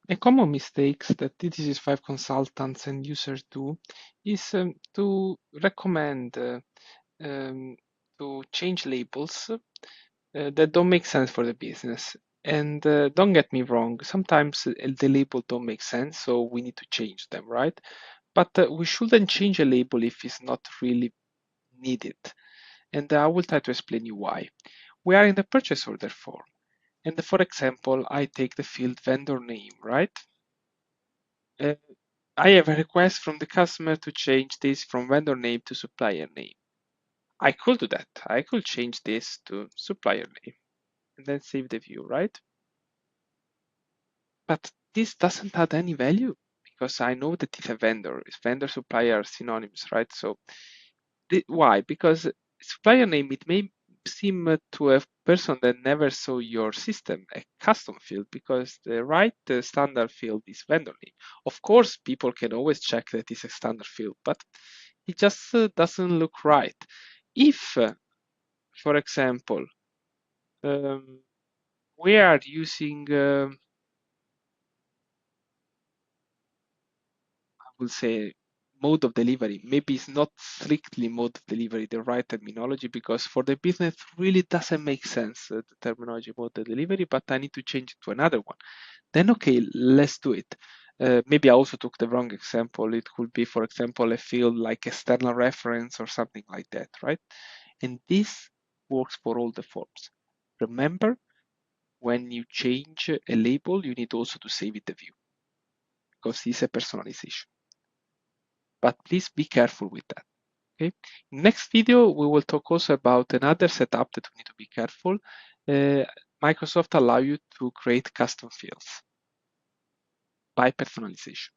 A common mistakes that D365 consultants and users do is to recommend um, to change labels that don't make sense for the business. And don't get me wrong, sometimes the label don't make sense, so we need to change them, right? But we shouldn't change a label if it's not really needed. And I will try to explain you why. We are in the purchase order form. And for example, I take the field vendor name, right? Uh, I have a request from the customer to change this from vendor name to supplier name. I could do that. I could change this to supplier name and then save the view, right? But this doesn't add any value because I know that it's a vendor. It's vendor supplier synonyms, right? So why? Because supplier name, it may seem to a person that never saw your system a custom field because the right standard field is vendor name. Of course, people can always check that it's a standard field, but it just doesn't look right. If, for example, um, we are using, I will say, mode of delivery. Maybe it's not strictly mode of delivery, the right terminology, because for the business really doesn't make sense, the terminology mode of delivery, but I need to change it to another one. Then, okay, let's do it. Maybe I also took the wrong example. It could be, for example, a field like external reference or something like that, right? And this works for all the forms. Remember, when you change a label, you need also to save it the view because it's a personalization. But please be careful with that. Okay. Next video, we will talk also about another setup that we need to be careful. Microsoft allow you to create custom fields by personalization.